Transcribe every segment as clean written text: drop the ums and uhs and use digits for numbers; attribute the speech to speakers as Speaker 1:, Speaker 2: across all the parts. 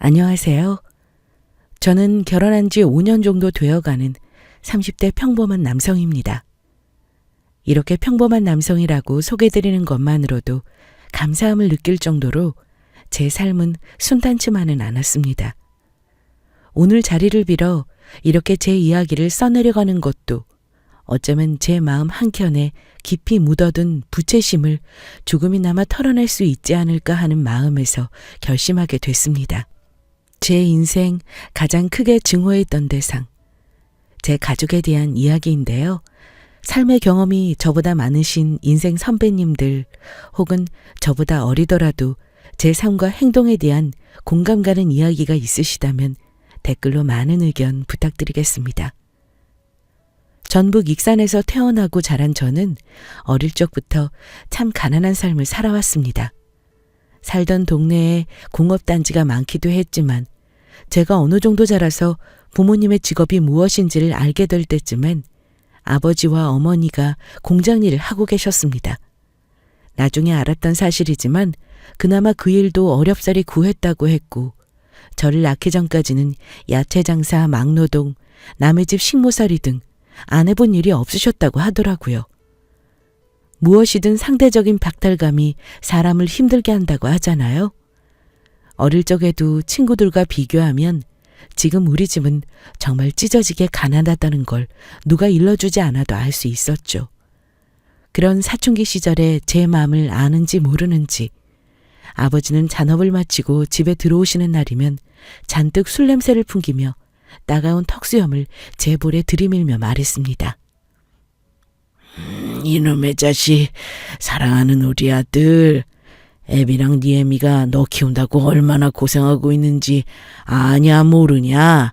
Speaker 1: 안녕하세요. 저는 결혼한 지 5년 정도 되어가는 30대 평범한 남성입니다. 이렇게 평범한 남성이라고 소개드리는 것만으로도 감사함을 느낄 정도로 제 삶은 순탄치만은 않았습니다. 오늘 자리를 빌어 이렇게 제 이야기를 써내려가는 것도 어쩌면 제 마음 한켠에 깊이 묻어둔 부채심을 조금이나마 털어낼 수 있지 않을까 하는 마음에서 결심하게 됐습니다. 제 인생 가장 크게 증오했던 대상, 제 가족에 대한 이야기인데요. 삶의 경험이 저보다 많으신 인생 선배님들 혹은 저보다 어리더라도 제 삶과 행동에 대한 공감 가는 이야기가 있으시다면 댓글로 많은 의견 부탁드리겠습니다. 전북 익산에서 태어나고 자란 저는 어릴 적부터 참 가난한 삶을 살아왔습니다. 살던 동네에 공업단지가 많기도 했지만 제가 어느 정도 자라서 부모님의 직업이 무엇인지를 알게 될 때쯤엔 아버지와 어머니가 공장 일을 하고 계셨습니다. 나중에 알았던 사실이지만 그나마 그 일도 어렵사리 구했다고 했고 저를 낳기 전까지는 야채 장사, 막노동, 남의 집 식모살이 등 안 해본 일이 없으셨다고 하더라고요. 무엇이든 상대적인 박탈감이 사람을 힘들게 한다고 하잖아요. 어릴 적에도 친구들과 비교하면 지금 우리 집은 정말 찢어지게 가난하다는 걸 누가 일러주지 않아도 알 수 있었죠. 그런 사춘기 시절에 제 마음을 아는지 모르는지 아버지는 잔업을 마치고 집에 들어오시는 날이면 잔뜩 술 냄새를 풍기며 따가운 턱수염을 제 볼에 들이밀며 말했습니다. 이놈의 자식, 사랑하는 우리 아들, 애비랑 니 애미가 너 키운다고 얼마나 고생하고 있는지 아냐 모르냐?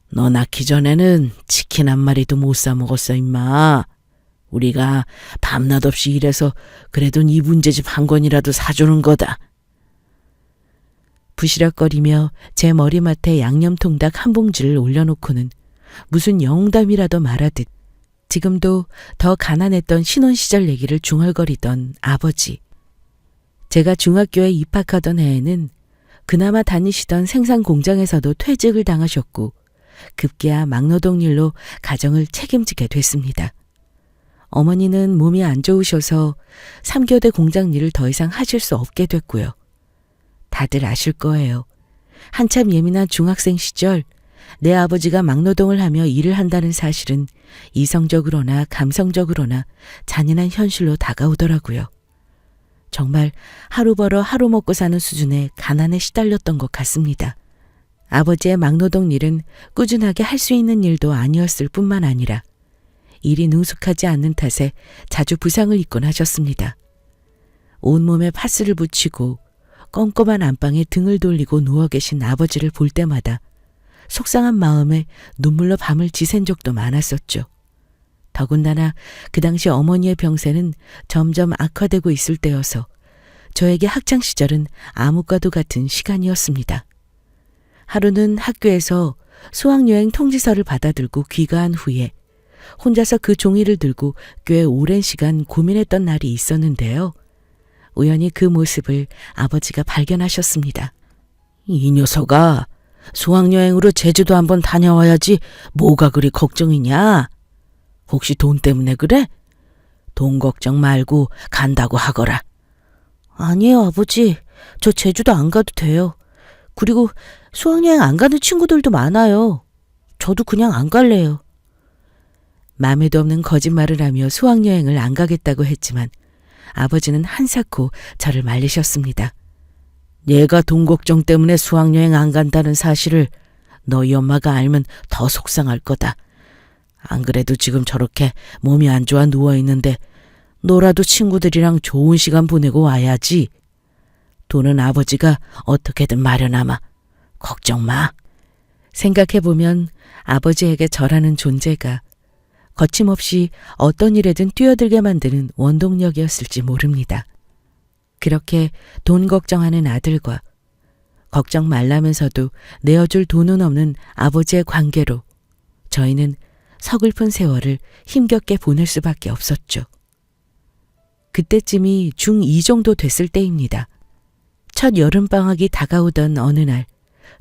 Speaker 1: 너 낳기 전에는 치킨 한 마리도 못 사 먹었어 임마. 우리가 밤낮 없이 일해서 그래도 네 문제집 한 권이라도 사주는 거다. 부시럭거리며 제 머리맡에 양념통닭 한 봉지를 올려놓고는 무슨 영웅담이라도 말하듯 지금도 더 가난했던 신혼시절 얘기를 중얼거리던 아버지. 제가 중학교에 입학하던 해에는 그나마 다니시던 생산공장에서도 퇴직을 당하셨고 급기야 막노동 일로 가정을 책임지게 됐습니다. 어머니는 몸이 안 좋으셔서 3교대 공장 일을 더 이상 하실 수 없게 됐고요. 다들 아실 거예요. 한참 예민한 중학생 시절 내 아버지가 막노동을 하며 일을 한다는 사실은 이성적으로나 감성적으로나 잔인한 현실로 다가오더라고요. 정말 하루 벌어 하루 먹고 사는 수준의 가난에 시달렸던 것 같습니다. 아버지의 막노동 일은 꾸준하게 할 수 있는 일도 아니었을 뿐만 아니라 일이 능숙하지 않는 탓에 자주 부상을 입곤 하셨습니다. 온몸에 파스를 붙이고 껌껌한 안방에 등을 돌리고 누워 계신 아버지를 볼 때마다 속상한 마음에 눈물로 밤을 지샌 적도 많았었죠. 더군다나 그 당시 어머니의 병세는 점점 악화되고 있을 때여서 저에게 학창시절은 암흑과도 같은 시간이었습니다. 하루는 학교에서 수학여행 통지서를 받아들고 귀가한 후에 혼자서 그 종이를 들고 꽤 오랜 시간 고민했던 날이 있었는데요. 우연히 그 모습을 아버지가 발견하셨습니다. 이 녀석아, 수학여행으로 제주도 한번 다녀와야지 뭐가 그리 걱정이냐? 혹시 돈 때문에 그래? 돈 걱정 말고 간다고 하거라. 아니에요, 아버지. 저 제주도 안 가도 돼요. 그리고 수학여행 안 가는 친구들도 많아요. 저도 그냥 안 갈래요. 맘에도 없는 거짓말을 하며 수학여행을 안 가겠다고 했지만 아버지는 한사코 저를 말리셨습니다. 얘가 돈 걱정 때문에 수학여행 안 간다는 사실을 너희 엄마가 알면 더 속상할 거다. 안 그래도 지금 저렇게 몸이 안 좋아 누워있는데 너라도 친구들이랑 좋은 시간 보내고 와야지. 돈은 아버지가 어떻게든 마련하마. 걱정 마. 생각해보면 아버지에게 저라는 존재가 거침없이 어떤 일에든 뛰어들게 만드는 원동력이었을지 모릅니다. 그렇게 돈 걱정하는 아들과 걱정 말라면서도 내어줄 돈은 없는 아버지의 관계로 저희는 서글픈 세월을 힘겹게 보낼 수밖에 없었죠. 그때쯤이 중2 정도 됐을 때입니다. 첫 여름방학이 다가오던 어느 날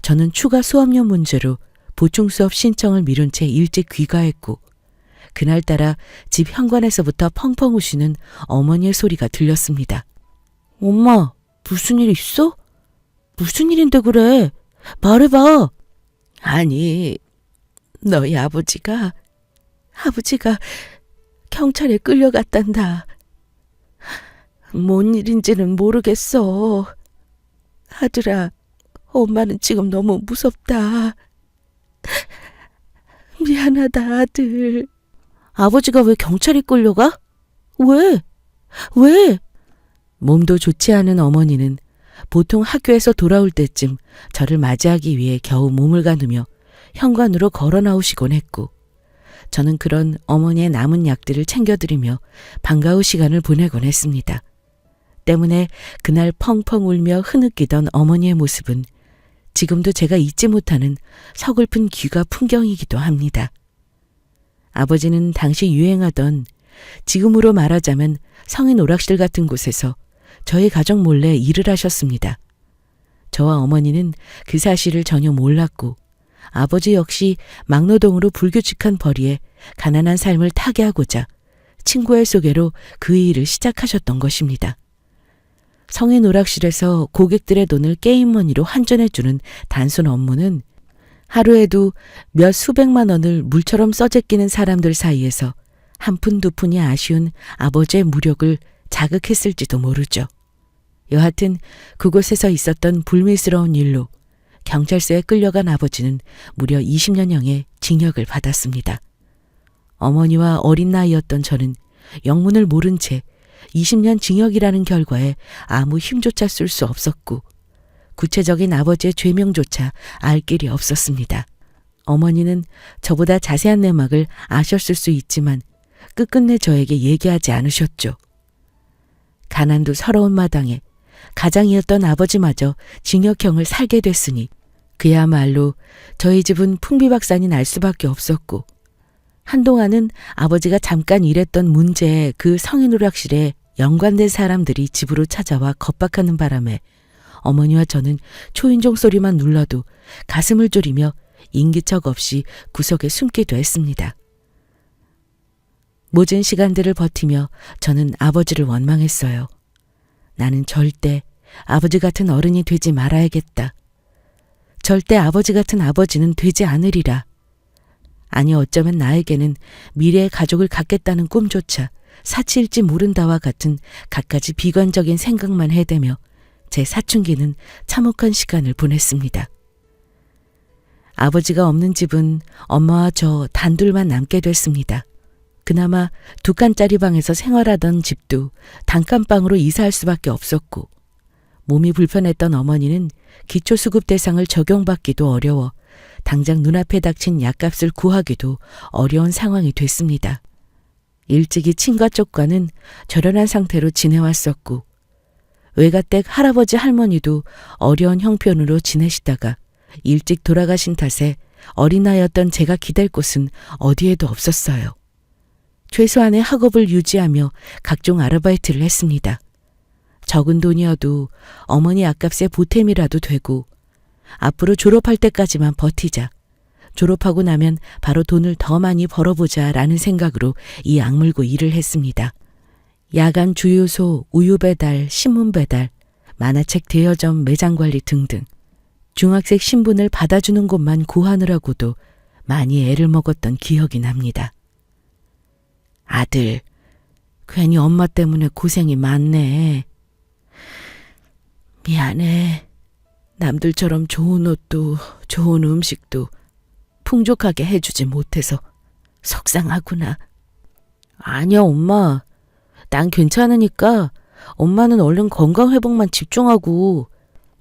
Speaker 1: 저는 추가 수업료 문제로 보충 수업 신청을 미룬 채 일찍 귀가했고 그날따라 집 현관에서부터 펑펑 우시는 어머니의 소리가 들렸습니다. 엄마, 무슨 일 있어? 무슨 일인데 그래? 말해봐. 아니, 너희 아버지가 경찰에 끌려갔단다. 뭔 일인지는 모르겠어. 아들아, 엄마는 지금 너무 무섭다. 미안하다, 아들. 아버지가 왜 경찰에 끌려가? 왜? 왜? 몸도 좋지 않은 어머니는 보통 학교에서 돌아올 때쯤 저를 맞이하기 위해 겨우 몸을 가누며 현관으로 걸어 나오시곤 했고 저는 그런 어머니의 남은 약들을 챙겨드리며 반가운 시간을 보내곤 했습니다. 때문에 그날 펑펑 울며 흐느끼던 어머니의 모습은 지금도 제가 잊지 못하는 서글픈 귀가 풍경이기도 합니다. 아버지는 당시 유행하던 지금으로 말하자면 성인 오락실 같은 곳에서 저희 가족 몰래 일을 하셨습니다. 저와 어머니는 그 사실을 전혀 몰랐고 아버지 역시 막노동으로 불규칙한 벌이에 가난한 삶을 타개하고자 친구의 소개로 그 일을 시작하셨던 것입니다. 성인 오락실에서 고객들의 돈을 게임머니로 환전해주는 단순 업무는 하루에도 몇 수백만 원을 물처럼 써제끼는 사람들 사이에서 한 푼 두 푼이 아쉬운 아버지의 무력을 자극했을지도 모르죠. 여하튼 그곳에서 있었던 불미스러운 일로 경찰서에 끌려간 아버지는 무려 20년형의 징역을 받았습니다. 어머니와 어린 나이였던 저는 영문을 모른 채 20년 징역이라는 결과에 아무 힘조차 쓸 수 없었고 구체적인 아버지의 죄명조차 알 길이 없었습니다. 어머니는 저보다 자세한 내막을 아셨을 수 있지만 끝끝내 저에게 얘기하지 않으셨죠. 가난도 서러운 마당에 가장이었던 아버지마저 징역형을 살게 됐으니 그야말로 저희 집은 풍비박산이 날 수밖에 없었고 한동안은 아버지가 잠깐 일했던 문제에 그 성인오락실에 연관된 사람들이 집으로 찾아와 겁박하는 바람에 어머니와 저는 초인종 소리만 눌러도 가슴을 졸이며 인기척 없이 구석에 숨기도 했습니다. 모진 시간들을 버티며 저는 아버지를 원망했어요. 나는 절대 아버지 같은 어른이 되지 말아야겠다. 절대 아버지 같은 아버지는 되지 않으리라. 아니 어쩌면 나에게는 미래의 가족을 갖겠다는 꿈조차 사치일지 모른다와 같은 갖가지 비관적인 생각만 해대며 제 사춘기는 참혹한 시간을 보냈습니다. 아버지가 없는 집은 엄마와 저 단둘만 남게 됐습니다. 그나마 2칸짜리 방에서 생활하던 집도 단칸방으로 이사할 수밖에 없었고 몸이 불편했던 어머니는 기초수급 대상을 적용받기도 어려워 당장 눈앞에 닥친 약값을 구하기도 어려운 상황이 됐습니다. 일찍이 친가 쪽과는 절연한 상태로 지내왔었고 외가댁 할아버지 할머니도 어려운 형편으로 지내시다가 일찍 돌아가신 탓에 어린아이였던 제가 기댈 곳은 어디에도 없었어요. 최소한의 학업을 유지하며 각종 아르바이트를 했습니다. 적은 돈이어도 어머니 약값의 보탬이라도 되고 앞으로 졸업할 때까지만 버티자. 졸업하고 나면 바로 돈을 더 많이 벌어보자 라는 생각으로 이 악물고 일을 했습니다. 야간 주유소, 우유 배달, 신문 배달, 만화책 대여점 매장 관리 등등 중학생 신분을 받아주는 곳만 구하느라고도 많이 애를 먹었던 기억이 납니다. 아들, 괜히 엄마 때문에 고생이 많네. 미안해. 남들처럼 좋은 옷도 좋은 음식도 풍족하게 해주지 못해서 속상하구나. 아니야, 엄마. 난 괜찮으니까 엄마는 얼른 건강회복만 집중하고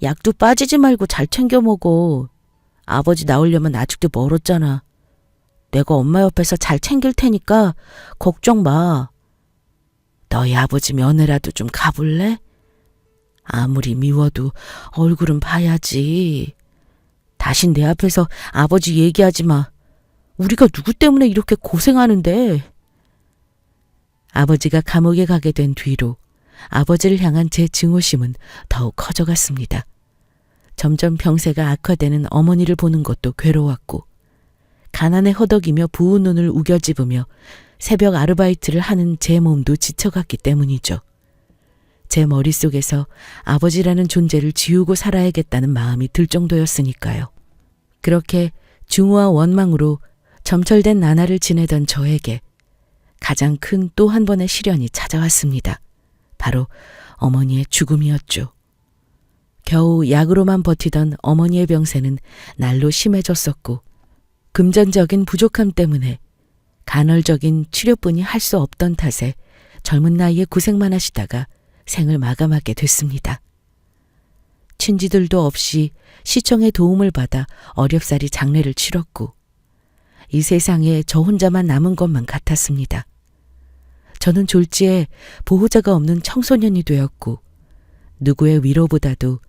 Speaker 1: 약도 빠지지 말고 잘 챙겨 먹어. 아버지 나오려면 아직도 멀었잖아. 내가 엄마 옆에서 잘 챙길 테니까 걱정 마. 너희 아버지 면회라도 좀 가볼래? 아무리 미워도 얼굴은 봐야지. 다신 내 앞에서 아버지 얘기하지 마. 우리가 누구 때문에 이렇게 고생하는데. 아버지가 감옥에 가게 된 뒤로 아버지를 향한 제 증오심은 더욱 커져갔습니다. 점점 병세가 악화되는 어머니를 보는 것도 괴로웠고 가난에 허덕이며 부은 눈을 우겨집으며 새벽 아르바이트를 하는 제 몸도 지쳐갔기 때문이죠. 제 머릿속에서 아버지라는 존재를 지우고 살아야겠다는 마음이 들 정도였으니까요. 그렇게 중후와 원망으로 점철된 나날을 지내던 저에게 가장 큰 또 한 번의 시련이 찾아왔습니다. 바로 어머니의 죽음이었죠. 겨우 약으로만 버티던 어머니의 병세는 날로 심해졌었고 금전적인 부족함 때문에 간헐적인 치료뿐이 할 수 없던 탓에 젊은 나이에 고생만 하시다가 생을 마감하게 됐습니다. 친지들도 없이 시청의 도움을 받아 어렵사리 장례를 치렀고 이 세상에 저 혼자만 남은 것만 같았습니다. 저는 졸지에 보호자가 없는 청소년이 되었고 누구의 위로보다도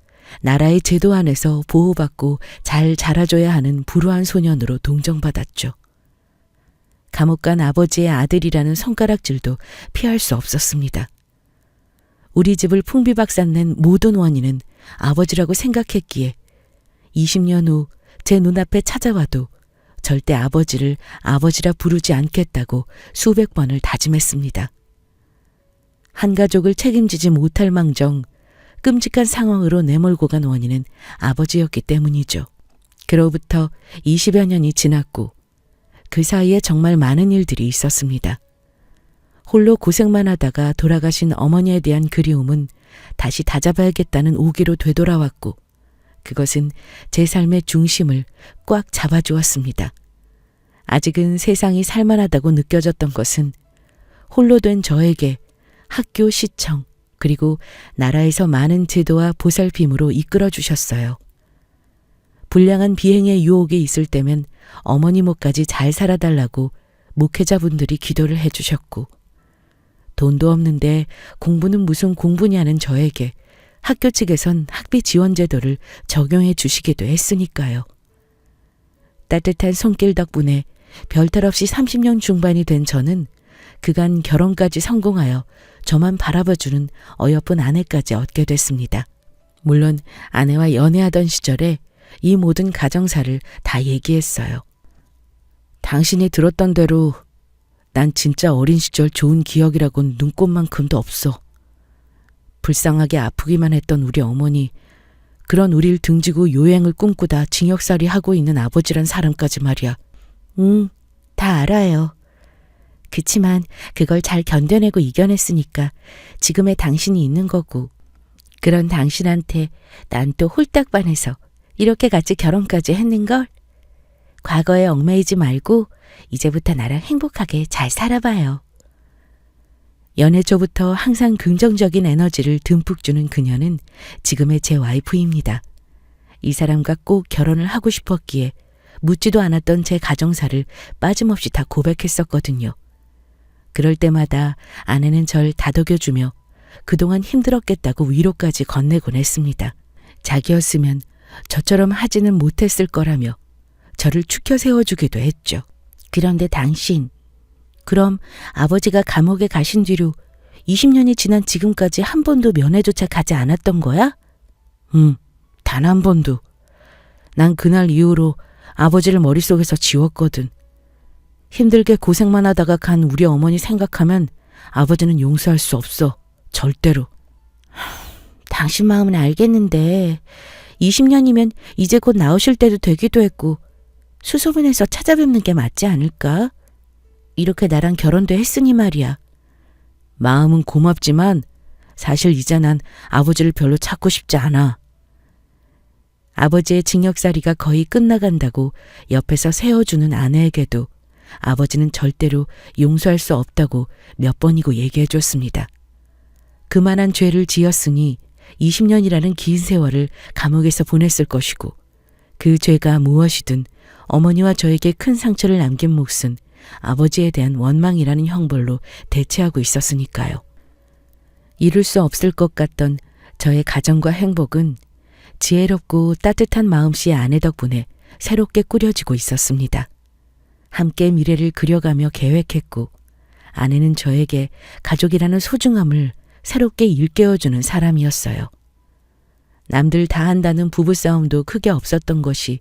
Speaker 1: 나라의 제도 안에서 보호받고 잘 자라줘야 하는 불우한 소년으로 동정받았죠. 감옥 간 아버지의 아들이라는 손가락질도 피할 수 없었습니다. 우리 집을 풍비박산낸 모든 원인은 아버지라고 생각했기에 20년 후 제 눈앞에 찾아와도 절대 아버지를 아버지라 부르지 않겠다고 수백 번을 다짐했습니다. 한 가족을 책임지지 못할 망정 끔찍한 상황으로 내몰고 간 원인은 아버지였기 때문이죠. 그로부터 20여 년이 지났고 그 사이에 정말 많은 일들이 있었습니다. 홀로 고생만 하다가 돌아가신 어머니에 대한 그리움은 다시 다잡아야겠다는 오기로 되돌아왔고 그것은 제 삶의 중심을 꽉 잡아주었습니다. 아직은 세상이 살만하다고 느껴졌던 것은 홀로 된 저에게 학교 시청 그리고 나라에서 많은 제도와 보살핌으로 이끌어 주셨어요. 불량한 비행의 유혹이 있을 때면 어머니 목까지 잘 살아달라고 목회자분들이 기도를 해주셨고 돈도 없는데 공부는 무슨 공부냐는 저에게 학교 측에선 학비 지원 제도를 적용해 주시기도 했으니까요. 따뜻한 손길 덕분에 별탈 없이 30년 중반이 된 저는 그간 결혼까지 성공하여 저만 바라봐주는 어여쁜 아내까지 얻게 됐습니다. 물론 아내와 연애하던 시절에 이 모든 가정사를 다 얘기했어요. 당신이 들었던 대로 난 진짜 어린 시절 좋은 기억이라곤 눈꼽만큼도 없어. 불쌍하게 아프기만 했던 우리 어머니, 그런 우릴 등지고 요행을 꿈꾸다 징역살이 하고 있는 아버지란 사람까지 말이야. 다 알아요. 그치만 그걸 잘 견뎌내고 이겨냈으니까 지금의 당신이 있는 거고 그런 당신한테 난 또 홀딱 반해서 이렇게 같이 결혼까지 했는걸. 과거에 얽매이지 말고 이제부터 나랑 행복하게 잘 살아봐요. 연애 초부터 항상 긍정적인 에너지를 듬뿍 주는 그녀는 지금의 제 와이프입니다. 이 사람과 꼭 결혼을 하고 싶었기에 묻지도 않았던 제 가정사를 빠짐없이 다 고백했었거든요. 그럴 때마다 아내는 절 다독여주며 그동안 힘들었겠다고 위로까지 건네곤 했습니다. 자기였으면 저처럼 하지는 못했을 거라며 저를 추켜 세워주기도 했죠. 그런데 당신, 그럼 아버지가 감옥에 가신 뒤로 20년이 지난 지금까지 한 번도 면회조차 가지 않았던 거야? 단 한 번도. 난 그날 이후로 아버지를 머릿속에서 지웠거든. 힘들게 고생만 하다가 간 우리 어머니 생각하면 아버지는 용서할 수 없어. 절대로. 당신 마음은 알겠는데 20년이면 이제 곧 나오실 때도 되기도 했고 수소문해서 찾아뵙는 게 맞지 않을까? 이렇게 나랑 결혼도 했으니 말이야. 마음은 고맙지만 사실 이제 난 아버지를 별로 찾고 싶지 않아. 아버지의 징역살이가 거의 끝나간다고 옆에서 세워주는 아내에게도 아버지는 절대로 용서할 수 없다고 몇 번이고 얘기해줬습니다. 그만한 죄를 지었으니 20년이라는 긴 세월을 감옥에서 보냈을 것이고 그 죄가 무엇이든 어머니와 저에게 큰 상처를 남긴 몫은 아버지에 대한 원망이라는 형벌로 대체하고 있었으니까요. 이룰 수 없을 것 같던 저의 가정과 행복은 지혜롭고 따뜻한 마음씨의 아내 덕분에 새롭게 꾸려지고 있었습니다. 함께 미래를 그려가며 계획했고 아내는 저에게 가족이라는 소중함을 새롭게 일깨워주는 사람이었어요. 남들 다 한다는 부부싸움도 크게 없었던 것이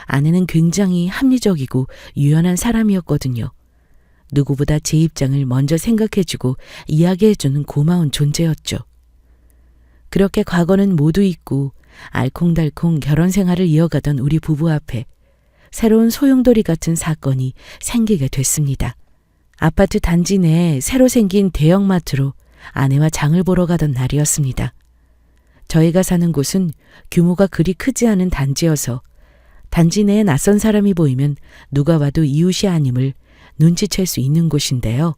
Speaker 1: 아내는 굉장히 합리적이고 유연한 사람이었거든요. 누구보다 제 입장을 먼저 생각해주고 이야기해주는 고마운 존재였죠. 그렇게 과거는 모두 잊고 알콩달콩 결혼 생활을 이어가던 우리 부부 앞에 새로운 소용돌이 같은 사건이 생기게 됐습니다. 아파트 단지 내에 새로 생긴 대형마트로 아내와 장을 보러 가던 날이었습니다. 저희가 사는 곳은 규모가 그리 크지 않은 단지여서 단지 내에 낯선 사람이 보이면 누가 봐도 이웃이 아님을 눈치챌 수 있는 곳인데요.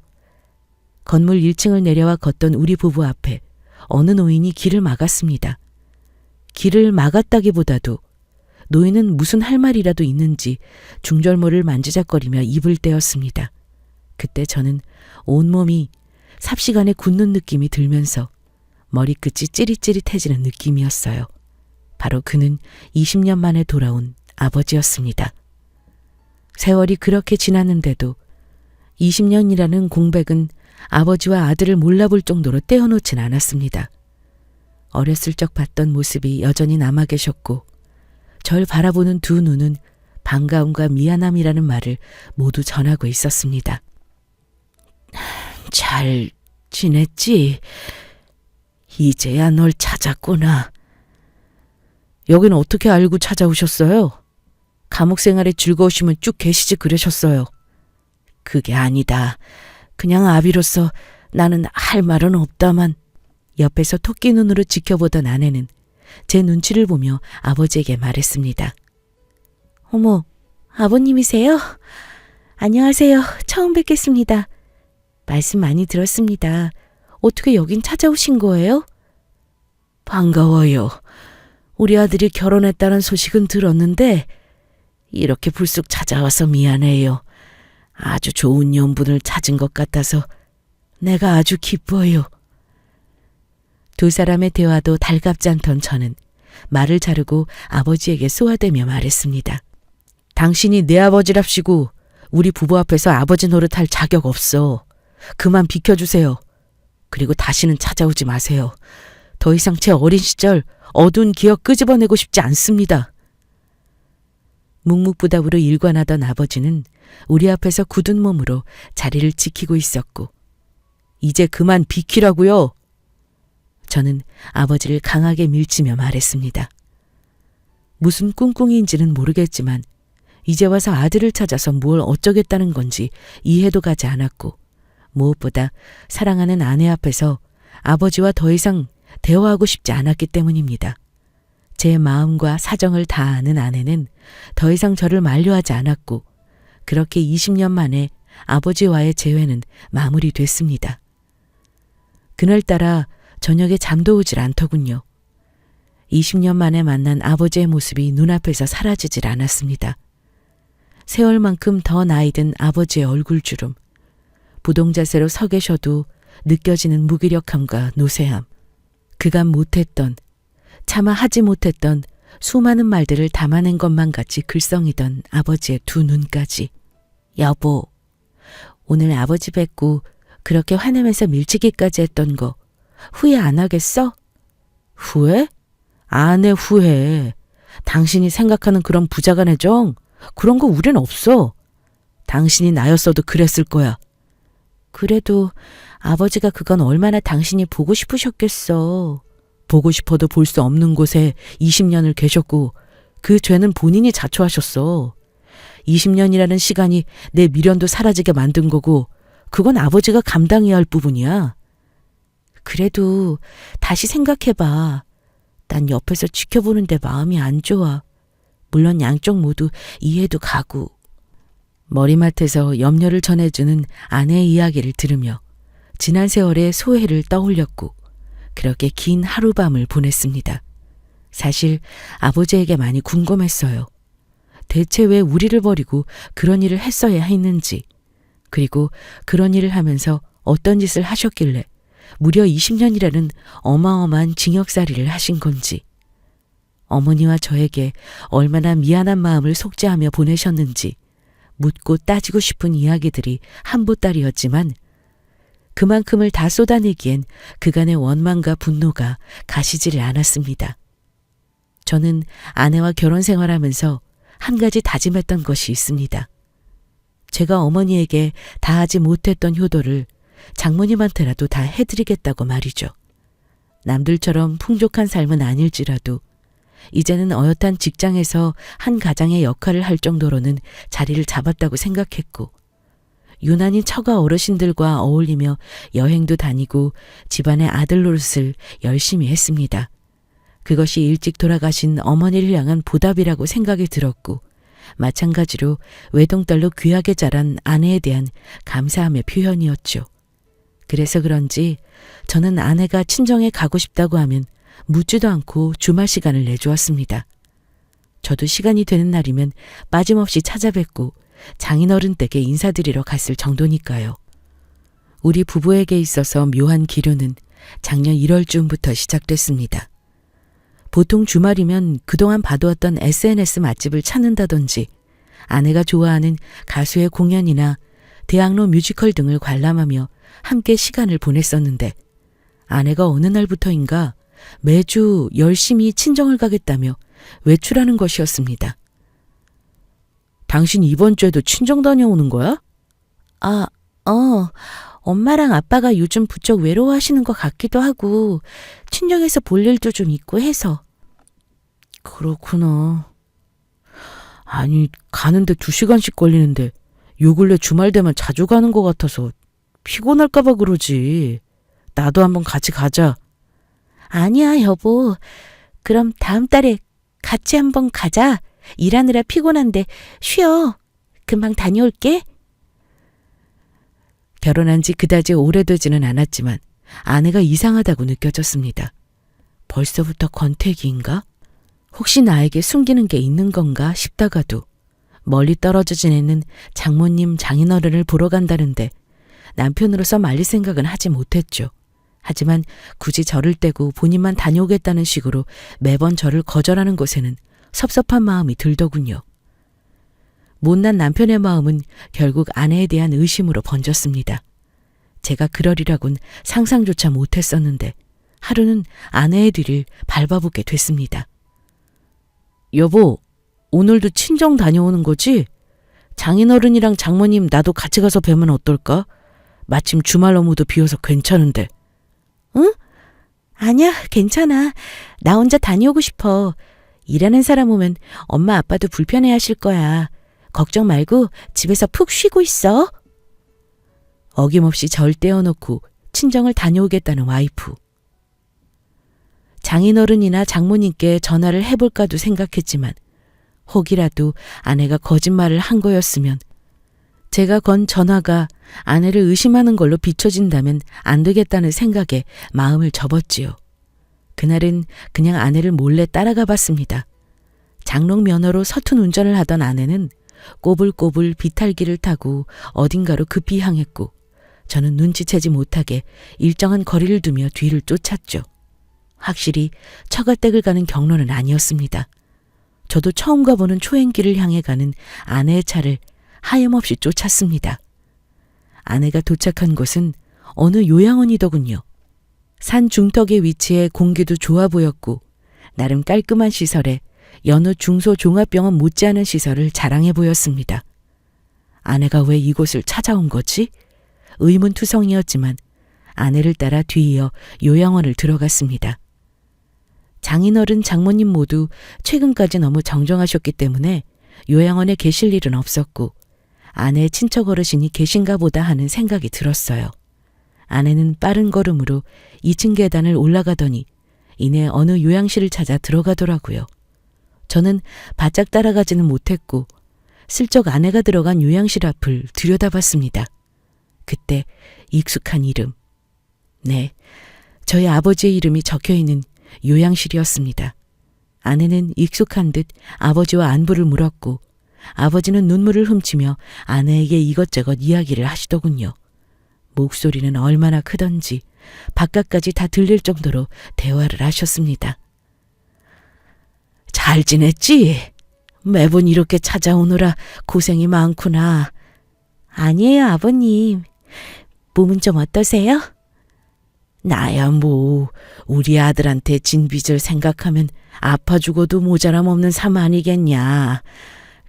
Speaker 1: 건물 1층을 내려와 걷던 우리 부부 앞에 어느 노인이 길을 막았습니다. 길을 막았다기보다도 노인은 무슨 할 말이라도 있는지 중절모를 만지작거리며 입을 떼었습니다. 그때 저는 온몸이 삽시간에 굳는 느낌이 들면서 머리끝이 찌릿찌릿해지는 느낌이었어요. 바로 그는 20년 만에 돌아온 아버지였습니다. 세월이 그렇게 지났는데도 20년이라는 공백은 아버지와 아들을 몰라볼 정도로 떼어놓진 않았습니다. 어렸을 적 봤던 모습이 여전히 남아 계셨고 절 바라보는 두 눈은 반가움과 미안함이라는 말을 모두 전하고 있었습니다. 잘 지냈지? 이제야 널 찾았구나. 여기는 어떻게 알고 찾아오셨어요? 감옥 생활에 즐거우시면 쭉 계시지 그러셨어요. 그게 아니다. 그냥 아비로서 나는 할 말은 없다만. 옆에서 토끼 눈으로 지켜보던 아내는 제 눈치를 보며 아버지에게 말했습니다. 어머, 아버님이세요? 안녕하세요. 처음 뵙겠습니다. 말씀 많이 들었습니다. 어떻게 여긴 찾아오신 거예요? 반가워요. 우리 아들이 결혼했다는 소식은 들었는데 이렇게 불쑥 찾아와서 미안해요. 아주 좋은 연분을 찾은 것 같아서 내가 아주 기뻐요. 두 사람의 대화도 달갑지 않던 저는 말을 자르고 아버지에게 쏘아대며 말했습니다. 당신이 내 아버지랍시고 우리 부부 앞에서 아버지 노릇할 자격 없어. 그만 비켜주세요. 그리고 다시는 찾아오지 마세요. 더 이상 제 어린 시절 어두운 기억 끄집어내고 싶지 않습니다. 묵묵부답으로 일관하던 아버지는 우리 앞에서 굳은 몸으로 자리를 지키고 있었고 이제 그만 비키라고요. 저는 아버지를 강하게 밀치며 말했습니다. 무슨 꿍꿍이인지는 모르겠지만 이제 와서 아들을 찾아서 뭘 어쩌겠다는 건지 이해도 가지 않았고 무엇보다 사랑하는 아내 앞에서 아버지와 더 이상 대화하고 싶지 않았기 때문입니다. 제 마음과 사정을 다 아는 아내는 더 이상 저를 만류하지 않았고 그렇게 20년 만에 아버지와의 재회는 마무리됐습니다. 그날따라 저녁에 잠도 오질 않더군요. 20년 만에 만난 아버지의 모습이 눈앞에서 사라지질 않았습니다. 세월만큼 더 나이든 아버지의 얼굴주름, 부동자세로 서 계셔도 느껴지는 무기력함과 노쇠함, 그간 못했던, 차마 하지 못했던 수많은 말들을 담아낸 것만 같이 글썽이던 아버지의 두 눈까지. 여보, 오늘 아버지 뵙고 그렇게 화내면서 밀치기까지 했던 거 후회 안 하겠어? 후회? 안 해, 후회. 당신이 생각하는 그런 부자간의 정? 그런 거 우린 없어. 당신이 나였어도 그랬을 거야. 그래도 아버지가 그건 얼마나 당신이 보고 싶으셨겠어. 보고 싶어도 볼 수 없는 곳에 20년을 계셨고 그 죄는 본인이 자초하셨어. 20년이라는 시간이 내 미련도 사라지게 만든 거고 그건 아버지가 감당해야 할 부분이야. 그래도 다시 생각해봐. 난 옆에서 지켜보는데 마음이 안 좋아. 물론 양쪽 모두 이해도 가고. 머리맡에서 염려를 전해주는 아내의 이야기를 들으며 지난 세월의 소회를 떠올렸고 그렇게 긴 하룻밤을 보냈습니다. 사실 아버지에게 많이 궁금했어요. 대체 왜 우리를 버리고 그런 일을 했어야 했는지, 그리고 그런 일을 하면서 어떤 짓을 하셨길래 무려 20년이라는 어마어마한 징역살이를 하신 건지, 어머니와 저에게 얼마나 미안한 마음을 속죄하며 보내셨는지 묻고 따지고 싶은 이야기들이 한보따리였지만 그만큼을 다 쏟아내기엔 그간의 원망과 분노가 가시지를 않았습니다. 저는 아내와 결혼 생활하면서 한 가지 다짐했던 것이 있습니다. 제가 어머니에게 다하지 못했던 효도를 장모님한테라도 다 해드리겠다고 말이죠. 남들처럼 풍족한 삶은 아닐지라도 이제는 어엿한 직장에서 한 가장의 역할을 할 정도로는 자리를 잡았다고 생각했고 유난히 처가 어르신들과 어울리며 여행도 다니고 집안의 아들 노릇을 열심히 했습니다. 그것이 일찍 돌아가신 어머니를 향한 보답이라고 생각이 들었고 마찬가지로 외동딸로 귀하게 자란 아내에 대한 감사함의 표현이었죠. 그래서 그런지 저는 아내가 친정에 가고 싶다고 하면 묻지도 않고 주말 시간을 내주었습니다. 저도 시간이 되는 날이면 빠짐없이 찾아뵙고 장인어른 댁에 인사드리러 갔을 정도니까요. 우리 부부에게 있어서 묘한 기류는 작년 1월쯤부터 시작됐습니다. 보통 주말이면 그동안 봐두었던 SNS 맛집을 찾는다든지 아내가 좋아하는 가수의 공연이나 대학로 뮤지컬 등을 관람하며 함께 시간을 보냈었는데 아내가 어느 날부터인가 매주 열심히 친정을 가겠다며 외출하는 것이었습니다. 당신 이번 주에도 친정 다녀오는 거야? 엄마랑 아빠가 요즘 부쩍 외로워하시는 것 같기도 하고 친정에서 볼 일도 좀 있고 해서. 그렇구나. 아니, 가는데 2시간씩 걸리는데 요 근래 주말 되면 자주 가는 것 같아서 피곤할까 봐 그러지. 나도 한번 같이 가자. 아니야, 여보. 그럼 다음 달에 같이 한번 가자. 일하느라 피곤한데 쉬어. 금방 다녀올게. 결혼한 지 그다지 오래되지는 않았지만 아내가 이상하다고 느껴졌습니다. 벌써부터 권태기인가? 혹시 나에게 숨기는 게 있는 건가 싶다가도 멀리 떨어져 지내는 장모님 장인어른을 보러 간다는데 남편으로서 말릴 생각은 하지 못했죠. 하지만 굳이 저를 떼고 본인만 다녀오겠다는 식으로 매번 저를 거절하는 것에는 섭섭한 마음이 들더군요. 못난 남편의 마음은 결국 아내에 대한 의심으로 번졌습니다. 제가 그러리라곤 상상조차 못했었는데 하루는 아내의 뒤를 밟아보게 됐습니다. 여보, 오늘도 친정 다녀오는 거지? 장인어른이랑 장모님 나도 같이 가서 뵈면 어떨까? 마침 주말 업무도 비어서 괜찮은데. 응? 아니야, 괜찮아. 나 혼자 다녀오고 싶어. 일하는 사람 오면 엄마 아빠도 불편해하실 거야. 걱정 말고 집에서 푹 쉬고 있어. 어김없이 절 떼어놓고 친정을 다녀오겠다는 와이프. 장인어른이나 장모님께 전화를 해볼까도 생각했지만 혹이라도 아내가 거짓말을 한 거였으면 제가 건 전화가 아내를 의심하는 걸로 비춰진다면 안 되겠다는 생각에 마음을 접었지요. 그날은 그냥 아내를 몰래 따라가 봤습니다. 장롱 면허로 서툰 운전을 하던 아내는 꼬불꼬불 비탈기를 타고 어딘가로 급히 향했고 저는 눈치채지 못하게 일정한 거리를 두며 뒤를 쫓았죠. 확실히 처가댁을 가는 경로는 아니었습니다. 저도 처음 가보는 초행길을 향해 가는 아내의 차를 하염없이 쫓았습니다. 아내가 도착한 곳은 어느 요양원이더군요. 산 중턱에 위치해 공기도 좋아 보였고 나름 깔끔한 시설에 여느 중소종합병원 못지않은 시설을 자랑해 보였습니다. 아내가 왜 이곳을 찾아온 거지? 의문투성이었지만 아내를 따라 뒤이어 요양원을 들어갔습니다. 장인어른 장모님 모두 최근까지 너무 정정하셨기 때문에 요양원에 계실 일은 없었고 아내의 친척 어르신이 계신가 보다 하는 생각이 들었어요. 아내는 빠른 걸음으로 2층 계단을 올라가더니 이내 어느 요양실을 찾아 들어가더라고요. 저는 바짝 따라가지는 못했고 슬쩍 아내가 들어간 요양실 앞을 들여다봤습니다. 그때 익숙한 이름. 네, 저희 아버지의 이름이 적혀있는 요양실이었습니다. 아내는 익숙한 듯 아버지와 안부를 물었고 아버지는 눈물을 훔치며 아내에게 이것저것 이야기를 하시더군요. 목소리는 얼마나 크던지 바깥까지 다 들릴 정도로 대화를 하셨습니다. 잘 지냈지? 매번 이렇게 찾아오느라 고생이 많구나. 아니에요, 아버님. 몸은 좀 어떠세요? 나야 뭐 우리 아들한테 진 빚을 생각하면 아파 죽어도 모자람 없는 삶 아니겠냐.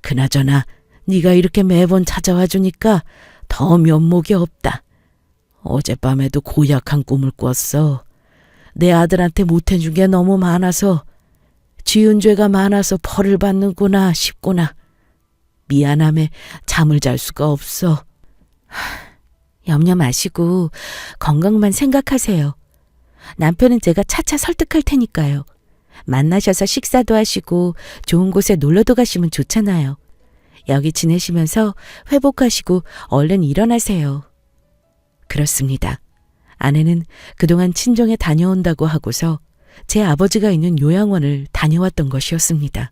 Speaker 1: 그나저나 네가 이렇게 매번 찾아와 주니까 더 면목이 없다. 어젯밤에도 고약한 꿈을 꿨어. 내 아들한테 못해준 게 너무 많아서 지은 죄가 많아서 벌을 받는구나 싶구나. 미안함에 잠을 잘 수가 없어. 염려 마시고 건강만 생각하세요. 남편은 제가 차차 설득할 테니까요. 만나셔서 식사도 하시고 좋은 곳에 놀러도 가시면 좋잖아요. 여기 지내시면서 회복하시고 얼른 일어나세요. 그렇습니다. 아내는 그동안 친정에 다녀온다고 하고서 제 아버지가 있는 요양원을 다녀왔던 것이었습니다.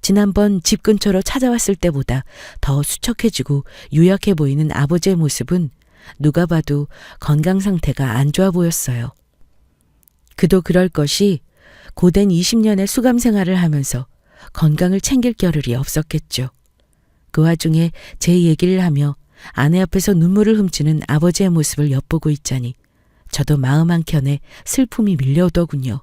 Speaker 1: 지난번 집 근처로 찾아왔을 때보다 더 수척해지고 유약해 보이는 아버지의 모습은 누가 봐도 건강 상태가 안 좋아 보였어요. 그도 그럴 것이 고된 20년의 수감 생활을 하면서 건강을 챙길 겨를이 없었겠죠. 그 와중에 제 얘기를 하며 아내 앞에서 눈물을 훔치는 아버지의 모습을 엿보고 있자니 저도 마음 한켠에 슬픔이 밀려오더군요.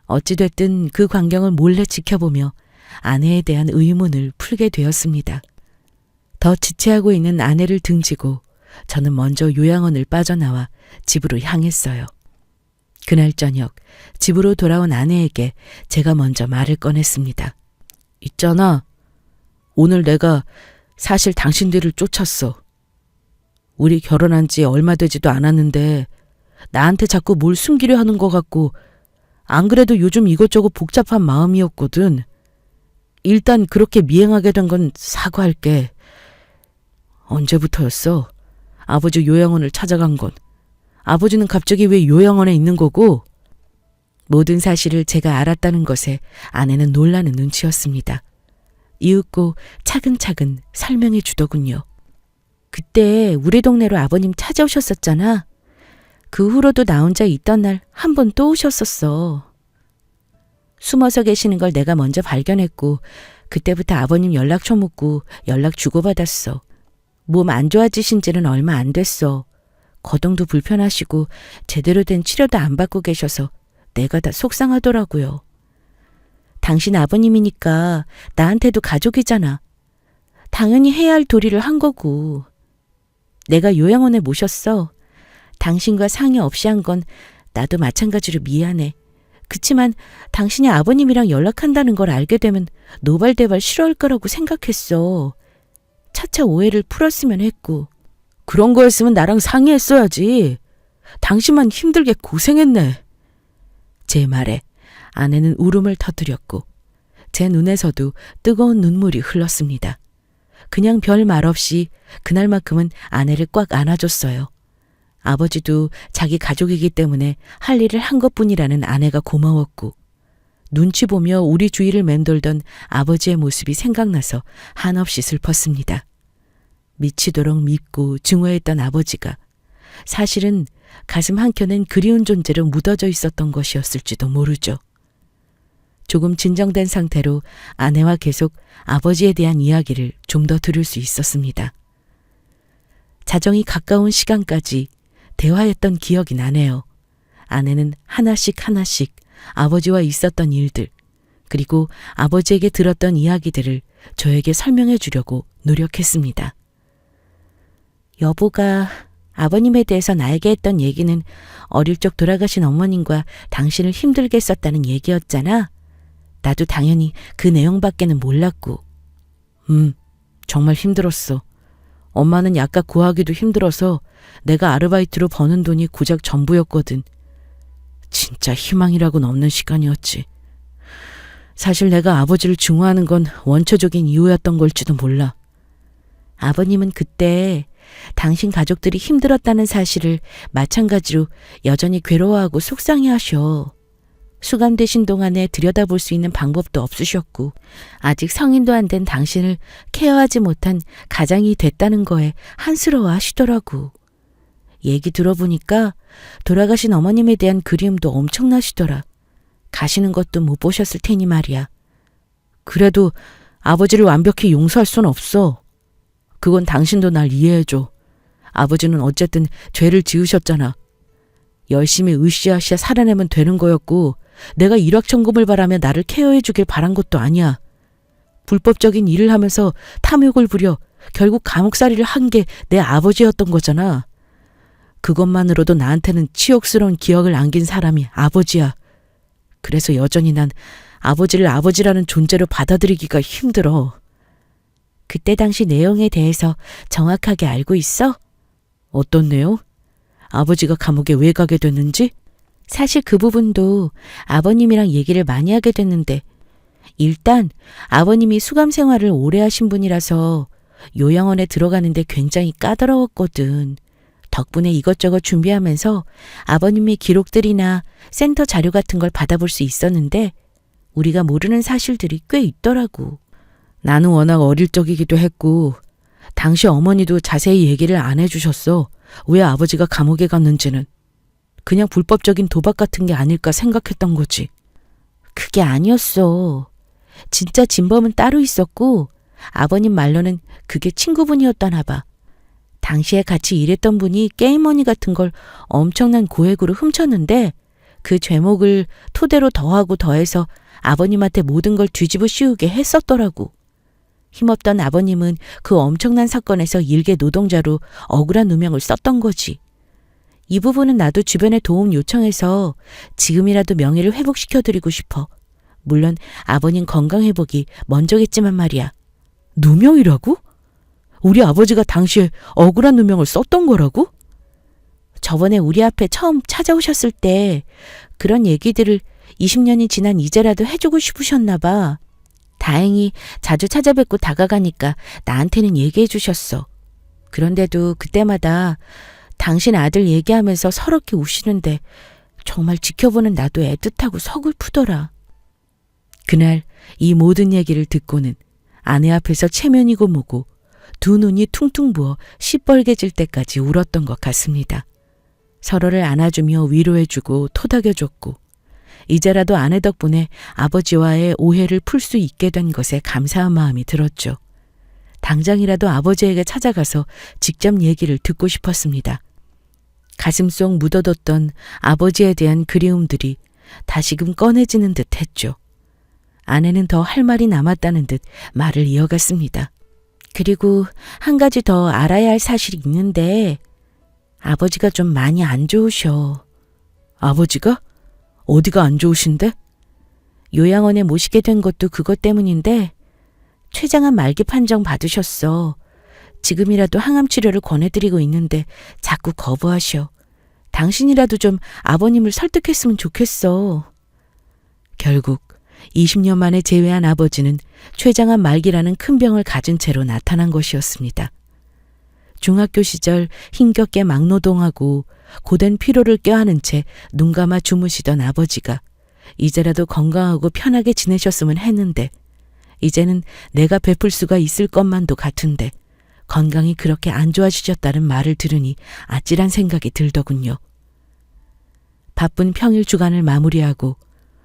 Speaker 1: 어찌됐든 그 광경을 몰래 지켜보며 아내에 대한 의문을 풀게 되었습니다. 더 지체하고 있는 아내를 등지고 저는 먼저 요양원을 빠져나와 집으로 향했어요. 그날 저녁 집으로 돌아온 아내에게 제가 먼저 말을 꺼냈습니다. 있잖아. 오늘 내가 사실 당신들을 쫓았어. 우리 결혼한 지 얼마 되지도 않았는데 나한테 자꾸 뭘 숨기려 하는 것 같고 안 그래도 요즘 이것저것 복잡한 마음이었거든. 일단 그렇게 미행하게 된 건 사과할게. 언제부터였어? 아버지 요양원을 찾아간 건. 아버지는 갑자기 왜 요양원에 있는 거고? 모든 사실을 제가 알았다는 것에 아내는 놀라는 눈치였습니다. 이윽고 차근차근 설명해 주더군요. 그때 우리 동네로 아버님 찾아오셨었잖아. 그 후로도 나 혼자 있던 날 한 번 또 오셨었어. 숨어서 계시는 걸 내가 먼저 발견했고 그때부터 아버님 연락처 묻고 연락 주고받았어. 몸 안 좋아지신 지는 얼마 안 됐어. 거동도 불편하시고 제대로 된 치료도 안 받고 계셔서 내가 다 속상하더라고요. 당신 아버님이니까 나한테도 가족이잖아. 당연히 해야 할 도리를 한 거고. 내가 요양원에 모셨어. 당신과 상의 없이 한 건 나도 마찬가지로 미안해. 그치만 당신이 아버님이랑 연락한다는 걸 알게 되면 노발대발 싫어할 거라고 생각했어. 차차 오해를 풀었으면 했고. 그런 거였으면 나랑 상의했어야지. 당신만 힘들게 고생했네. 제 말에 아내는 울음을 터뜨렸고 제 눈에서도 뜨거운 눈물이 흘렀습니다. 그냥 별 말 없이 그날만큼은 아내를 꽉 안아줬어요. 아버지도 자기 가족이기 때문에 할 일을 한 것뿐이라는 아내가 고마웠고 눈치 보며 우리 주위를 맴돌던 아버지의 모습이 생각나서 한없이 슬펐습니다. 미치도록 믿고 증오했던 아버지가 사실은 가슴 한켠엔 그리운 존재로 묻어져 있었던 것이었을지도 모르죠. 조금 진정된 상태로 아내와 계속 아버지에 대한 이야기를 좀 더 들을 수 있었습니다. 자정이 가까운 시간까지 대화했던 기억이 나네요. 아내는 하나씩 하나씩 아버지와 있었던 일들, 그리고 아버지에게 들었던 이야기들을 저에게 설명해 주려고 노력했습니다. 여보가 아버님에 대해서 나에게 했던 얘기는 어릴 적 돌아가신 어머님과 당신을 힘들게 했었다는 얘기였잖아. 나도 당연히 그 내용밖에는 몰랐고. 정말 힘들었어. 엄마는 약간 구하기도 힘들어서 내가 아르바이트로 버는 돈이 고작 전부였거든. 진짜 희망이라고는 없는 시간이었지. 사실 내가 아버지를 증오하는 건 원초적인 이유였던 걸지도 몰라. 아버님은 그때 당신 가족들이 힘들었다는 사실을 마찬가지로 여전히 괴로워하고 속상해하셔. 수감되신 동안에 들여다볼 수 있는 방법도 없으셨고 아직 성인도 안 된 당신을 케어하지 못한 가장이 됐다는 거에 한스러워 하시더라고. 얘기 들어보니까 돌아가신 어머님에 대한 그리움도 엄청나시더라. 가시는 것도 못 보셨을 테니 말이야. 그래도 아버지를 완벽히 용서할 순 없어. 그건 당신도 날 이해해줘. 아버지는 어쨌든 죄를 지으셨잖아. 열심히 으쌰으쌰 살아내면 되는 거였고 내가 일확천금을 바라며 나를 케어해 주길 바란 것도 아니야. 불법적인 일을 하면서 탐욕을 부려 결국 감옥살이를 한 게 내 아버지였던 거잖아. 그것만으로도 나한테는 치욕스러운 기억을 안긴 사람이 아버지야. 그래서 여전히 난 아버지를 아버지라는 존재로 받아들이기가 힘들어.
Speaker 2: 그때 당시 내용에 대해서 정확하게 알고 있어?
Speaker 1: 어떤 내용? 아버지가 감옥에 왜 가게 됐는지?
Speaker 2: 사실 그 부분도 아버님이랑 얘기를 많이 하게 됐는데, 일단 아버님이 수감 생활을 오래 하신 분이라서 요양원에 들어가는데 굉장히 까다로웠거든. 덕분에 이것저것 준비하면서 아버님의 기록들이나 센터 자료 같은 걸 받아볼 수 있었는데 우리가 모르는 사실들이 꽤 있더라고.
Speaker 1: 나는 워낙 어릴 적이기도 했고 당시 어머니도 자세히 얘기를 안 해주셨어. 왜 아버지가 감옥에 갔는지는. 그냥 불법적인 도박 같은 게 아닐까 생각했던 거지.
Speaker 2: 그게 아니었어. 진짜 진범은 따로 있었고 아버님 말로는 그게 친구분이었다나 봐. 당시에 같이 일했던 분이 게임머니 같은 걸 엄청난 고액으로 훔쳤는데 그 죄목을 토대로 더하고 더해서 아버님한테 모든 걸 뒤집어 씌우게 했었더라고. 힘없던 아버님은 그 엄청난 사건에서 일개 노동자로 억울한 누명을 썼던 거지. 이 부분은 나도 주변에 도움 요청해서 지금이라도 명예를 회복시켜드리고 싶어. 물론 아버님 건강 회복이 먼저겠지만 말이야.
Speaker 1: 누명이라고? 우리 아버지가 당시에 억울한 누명을 썼던 거라고?
Speaker 2: 저번에 우리 앞에 처음 찾아오셨을 때 그런 얘기들을 20년이 지난 이제라도 해주고 싶으셨나 봐. 다행히 자주 찾아뵙고 다가가니까 나한테는 얘기해 주셨어. 그런데도 그때마다 당신 아들 얘기하면서 서럽게 우시는데 정말 지켜보는 나도 애틋하고 서글프더라.
Speaker 1: 그날 이 모든 얘기를 듣고는 아내 앞에서 체면이고 뭐고 두 눈이 퉁퉁 부어 시뻘개질 때까지 울었던 것 같습니다. 서로를 안아주며 위로해주고 토닥여줬고 이제라도 아내 덕분에 아버지와의 오해를 풀 수 있게 된 것에 감사한 마음이 들었죠. 당장이라도 아버지에게 찾아가서 직접 얘기를 듣고 싶었습니다. 가슴속 묻어뒀던 아버지에 대한 그리움들이 다시금 꺼내지는 듯 했죠. 아내는 더 할 말이 남았다는 듯 말을 이어갔습니다.
Speaker 2: 그리고 한 가지 더 알아야 할 사실이 있는데 아버지가 좀 많이 안 좋으셔.
Speaker 1: 아버지가? 어디가 안 좋으신데?
Speaker 2: 요양원에 모시게 된 것도 그것 때문인데 췌장암 말기 판정 받으셨어. 지금이라도 항암 치료를 권해드리고 있는데 자꾸 거부하셔. 당신이라도 좀 아버님을 설득했으면 좋겠어.
Speaker 1: 결국 20년 만에 재회한 아버지는 췌장암 말기라는 큰 병을 가진 채로 나타난 것이었습니다. 중학교 시절 힘겹게 막노동하고 고된 피로를 껴안은 채 눈 감아 주무시던 아버지가 이제라도 건강하고 편하게 지내셨으면 했는데 이제는 내가 베풀 수가 있을 것만도 같은데 건강이 그렇게 안 좋아지셨다는 말을 들으니 아찔한 생각이 들더군요. 바쁜 평일 주간을 마무리하고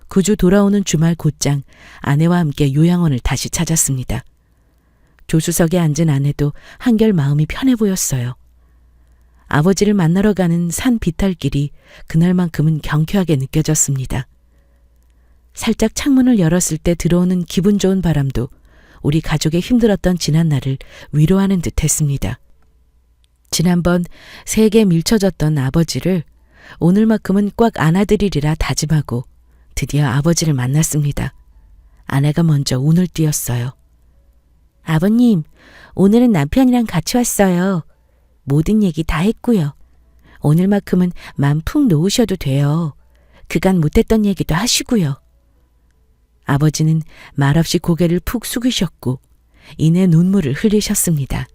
Speaker 1: 그 주 돌아오는 주말 곧장 아내와 함께 요양원을 다시 찾았습니다. 조수석에 앉은 아내도 한결 마음이 편해 보였어요. 아버지를 만나러 가는 산 비탈길이 그날만큼은 경쾌하게 느껴졌습니다. 살짝 창문을 열었을 때 들어오는 기분 좋은 바람도 우리 가족의 힘들었던 지난날을 위로하는 듯 했습니다. 지난번 세게 밀쳐졌던 아버지를 오늘만큼은 꽉 안아드리리라 다짐하고 드디어 아버지를 만났습니다. 아내가 먼저 운을 띄었어요.
Speaker 2: 아버님, 오늘은 남편이랑 같이 왔어요. 모든 얘기 다 했고요. 오늘만큼은 맘 푹 놓으셔도 돼요. 그간 못했던 얘기도 하시고요.
Speaker 1: 아버지는 말없이 고개를 푹 숙이셨고 이내 눈물을 흘리셨습니다.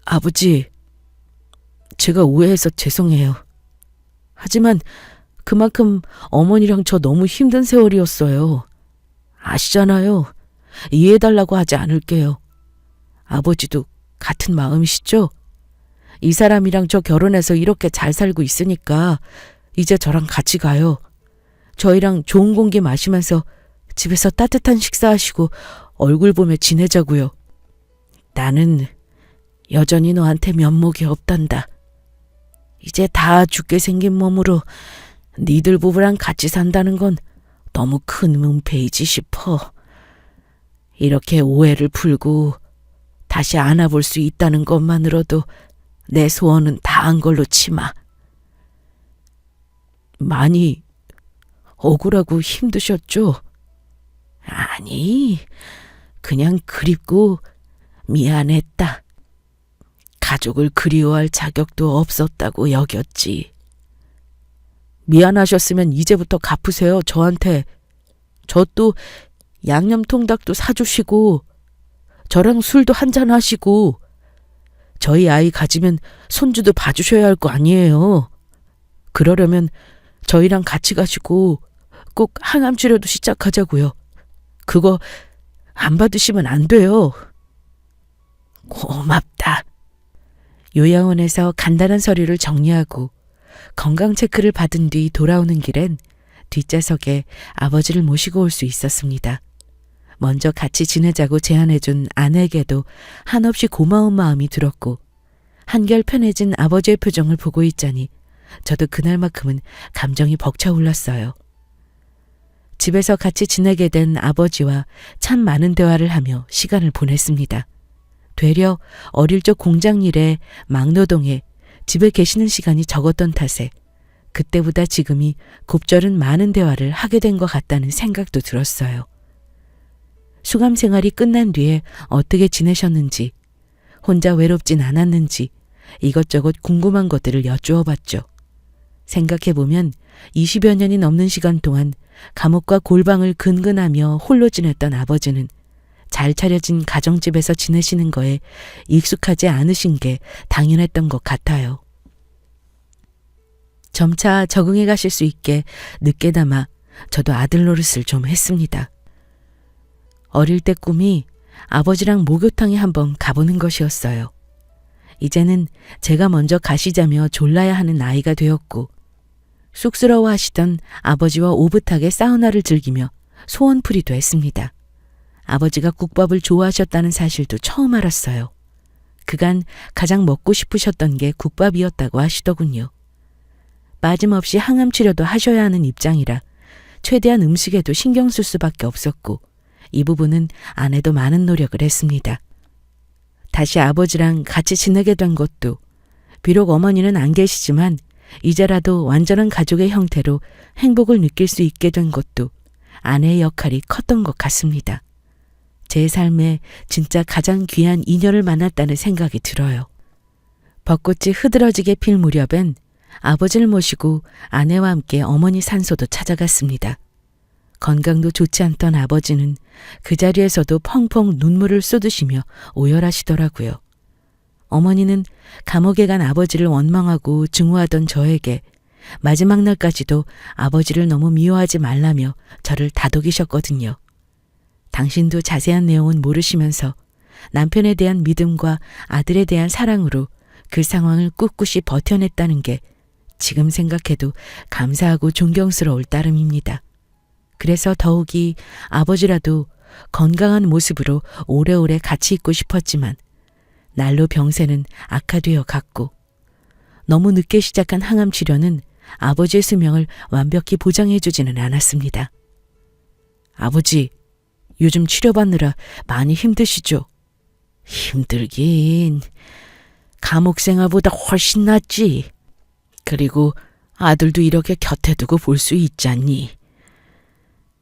Speaker 1: 아버지, 제가 오해해서 죄송해요. 하지만 그만큼 어머니랑 저 너무 힘든 세월이었어요. 아시잖아요. 이해해달라고 하지 않을게요. 아버지도 같은 마음이시죠? 이 사람이랑 저 결혼해서 이렇게 잘 살고 있으니까 이제 저랑 같이 가요. 저희랑 좋은 공기 마시면서 집에서 따뜻한 식사하시고 얼굴 보며 지내자고요. 나는 여전히 너한테 면목이 없단다.
Speaker 2: 이제 다 죽게 생긴 몸으로 니들 부부랑 같이 산다는 건 너무 큰 은폐이지 싶어. 이렇게 오해를 풀고 다시 안아볼 수 있다는 것만으로도 내 소원은 다한 걸로 치마. 많이 억울하고 힘드셨죠? 아니, 그냥 그립고 미안했다. 가족을 그리워할 자격도 없었다고 여겼지. 미안하셨으면 이제부터 갚으세요, 저한테. 저 또 양념통닭도 사주시고 저랑 술도 한잔 하시고 저희 아이 가지면 손주도 봐주셔야 할 거 아니에요. 그러려면 저희랑 같이 가시고 꼭 항암 치료도 시작하자고요. 그거 안 받으시면 안 돼요. 고맙다. 요양원에서 간단한 서류를 정리하고 건강 체크를 받은 뒤 돌아오는 길엔 뒷좌석에 아버지를 모시고 올 수 있었습니다. 먼저 같이 지내자고 제안해준 아내에게도 한없이 고마운 마음이 들었고 한결 편해진 아버지의 표정을 보고 있자니 저도 그날만큼은 감정이 벅차올랐어요. 집에서 같이 지내게 된 아버지와 참 많은 대화를 하며 시간을 보냈습니다. 되려 어릴 적 공장 일에 막노동에 집에 계시는 시간이 적었던 탓에 그때보다 지금이 곱절은 많은 대화를 하게 된 것 같다는 생각도 들었어요. 수감 생활이 끝난 뒤에 어떻게 지내셨는지, 혼자 외롭진 않았는지 이것저것 궁금한 것들을 여쭈어 봤죠. 생각해보면 20여 년이 넘는 시간 동안 감옥과 골방을 근근하며 홀로 지냈던 아버지는 잘 차려진 가정집에서 지내시는 거에 익숙하지 않으신 게 당연했던 것 같아요. 점차 적응해 가실 수 있게 늦게나마 저도 아들 노릇을 좀 했습니다. 어릴 때 꿈이 아버지랑 목욕탕에 한번 가보는 것이었어요. 이제는 제가 먼저 가시자며 졸라야 하는 나이가 되었고 쑥스러워 하시던 아버지와 오붓하게 사우나를 즐기며 소원풀이도 했습니다. 아버지가 국밥을 좋아하셨다는 사실도 처음 알았어요. 그간 가장 먹고 싶으셨던 게 국밥이었다고 하시더군요. 빠짐없이 항암 치료도 하셔야 하는 입장이라 최대한 음식에도 신경 쓸 수밖에 없었고 이 부분은 아내도 많은 노력을 했습니다. 다시 아버지랑 같이 지내게 된 것도 비록 어머니는 안 계시지만 이제라도 완전한 가족의 형태로 행복을 느낄 수 있게 된 것도 아내의 역할이 컸던 것 같습니다. 제 삶에 진짜 가장 귀한 인연을 만났다는 생각이 들어요. 벚꽃이 흐드러지게 필 무렵엔 아버지를 모시고 아내와 함께 어머니 산소도 찾아갔습니다. 건강도 좋지 않던 아버지는 그 자리에서도 펑펑 눈물을 쏟으시며 오열하시더라고요. 어머니는 감옥에 간 아버지를 원망하고 증오하던 저에게 마지막 날까지도 아버지를 너무 미워하지 말라며 저를 다독이셨거든요. 당신도 자세한 내용은 모르시면서 남편에 대한 믿음과 아들에 대한 사랑으로 그 상황을 꿋꿋이 버텨냈다는 게 지금 생각해도 감사하고 존경스러울 따름입니다. 그래서 더욱이 아버지라도 건강한 모습으로 오래오래 같이 있고 싶었지만 날로 병세는 악화되어 갔고 너무 늦게 시작한 항암 치료는 아버지의 수명을 완벽히 보장해주지는 않았습니다. 아버지, 요즘 치료받느라 많이 힘드시죠? 힘들긴 감옥 생활보다 훨씬 낫지. 그리고 아들도 이렇게 곁에 두고 볼 수 있잖니.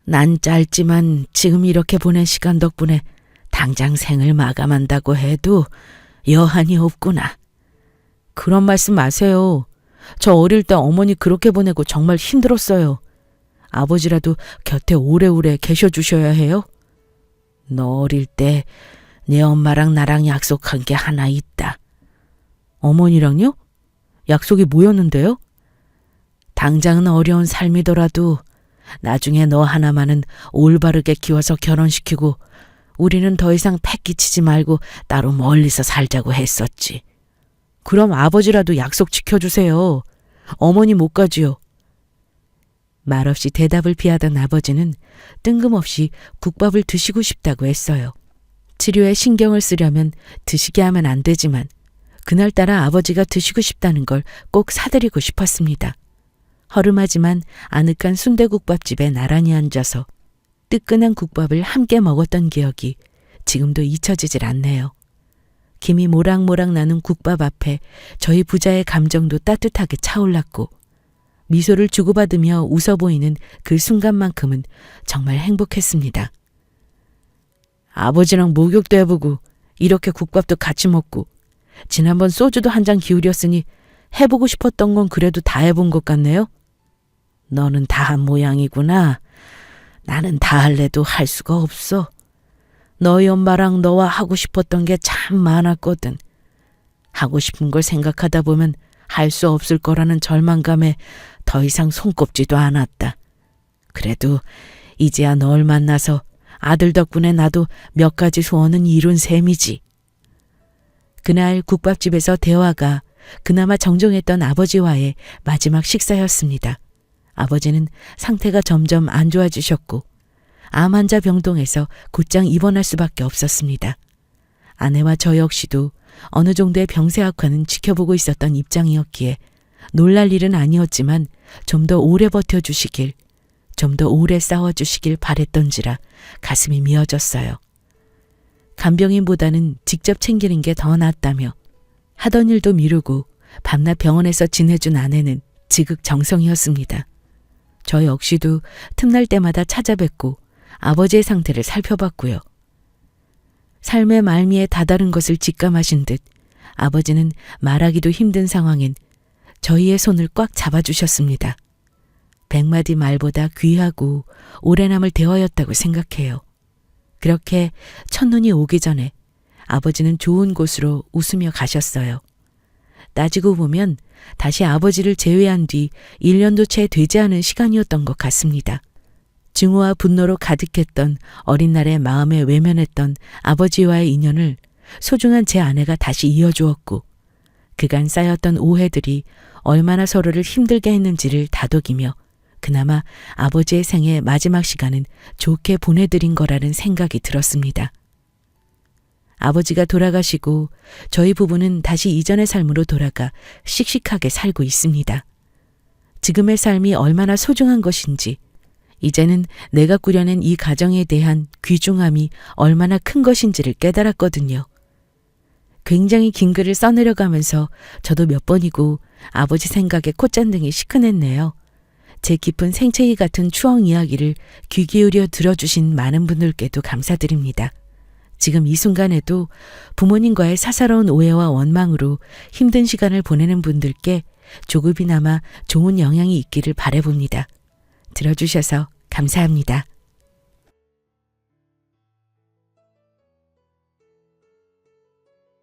Speaker 2: 난 짧지만 지금 이렇게 보낸 시간 덕분에 당장 생을 마감한다고 해도 여한이 없구나. 그런 말씀 마세요. 저 어릴 때 어머니 그렇게 보내고 정말 힘들었어요. 아버지라도 곁에 오래오래 계셔주셔야 해요. 너 어릴 때 내 엄마랑 나랑 약속한 게 하나 있다. 어머니랑요? 약속이 뭐였는데요? 당장은 어려운 삶이더라도 나중에 너 하나만은 올바르게 키워서 결혼시키고 우리는 더 이상 패 끼치지 말고 따로 멀리서 살자고 했었지. 그럼 아버지라도 약속 지켜주세요. 어머니 못 가지요. 말없이 대답을 피하던 아버지는 뜬금없이 국밥을 드시고 싶다고 했어요. 치료에 신경을 쓰려면 드시게 하면 안 되지만
Speaker 1: 그날따라 아버지가 드시고 싶다는 걸 꼭 사드리고 싶었습니다. 허름하지만 아늑한 순대국밥집에 나란히 앉아서 뜨끈한 국밥을 함께 먹었던 기억이 지금도 잊혀지질 않네요. 김이 모락모락 나는 국밥 앞에 저희 부자의 감정도 따뜻하게 차올랐고 미소를 주고받으며 웃어 보이는 그 순간만큼은 정말 행복했습니다. 아버지랑 목욕도 해보고 이렇게 국밥도 같이 먹고 지난번 소주도 한 잔 기울였으니 해보고 싶었던 건 그래도 다 해본 것 같네요. 너는 다 한 모양이구나. 나는 다 할래도 할 수가 없어. 너희 엄마랑 너와 하고 싶었던 게 참 많았거든. 하고 싶은 걸 생각하다 보면 할 수 없을 거라는 절망감에 더 이상 손꼽지도 않았다. 그래도 이제야 널 만나서 아들 덕분에 나도 몇 가지 소원은 이룬 셈이지. 그날 국밥집에서 대화가 그나마 정정했던 아버지와의 마지막 식사였습니다. 아버지는 상태가 점점 안 좋아지셨고 암 환자 병동에서 곧장 입원할 수밖에 없었습니다. 아내와 저 역시도 어느 정도의 병세 악화는 지켜보고 있었던 입장이었기에 놀랄 일은 아니었지만 좀 더 오래 버텨주시길, 좀 더 오래 싸워주시길 바랬던지라 가슴이 미어졌어요. 간병인보다는 직접 챙기는 게 더 낫다며 하던 일도 미루고 밤낮 병원에서 지내준 아내는 지극정성이었습니다. 저 역시도 틈날 때마다 찾아뵙고 아버지의 상태를 살펴봤고요. 삶의 말미에 다다른 것을 직감하신 듯 아버지는 말하기도 힘든 상황엔 저희의 손을 꽉 잡아주셨습니다. 100마디 말보다 귀하고 오래 남을 대화였다고 생각해요. 그렇게 첫눈이 오기 전에 아버지는 좋은 곳으로 웃으며 가셨어요. 따지고 보면 다시 아버지를 제외한 뒤 1년도 채 되지 않은 시간이었던 것 같습니다. 증오와 분노로 가득했던 어린 날의 마음에 외면했던 아버지와의 인연을 소중한 제 아내가 다시 이어주었고 그간 쌓였던 오해들이 얼마나 서로를 힘들게 했는지를 다독이며 그나마 아버지의 생애 마지막 시간은 좋게 보내드린 거라는 생각이 들었습니다. 아버지가 돌아가시고 저희 부부는 다시 이전의 삶으로 돌아가 씩씩하게 살고 있습니다. 지금의 삶이 얼마나 소중한 것인지, 이제는 내가 꾸려낸 이 가정에 대한 귀중함이 얼마나 큰 것인지를 깨달았거든요. 굉장히 긴 글을 써내려가면서 저도 몇 번이고 아버지 생각에 콧잔등이 시큰했네요. 제 깊은 생채기 같은 추억 이야기를 귀 기울여 들어주신 많은 분들께도 감사드립니다. 지금 이 순간에도 부모님과의 사사로운 오해와 원망으로 힘든 시간을 보내는 분들께 조금이나마 좋은 영향이 있기를 바라봅니다. 들어주셔서 감사합니다.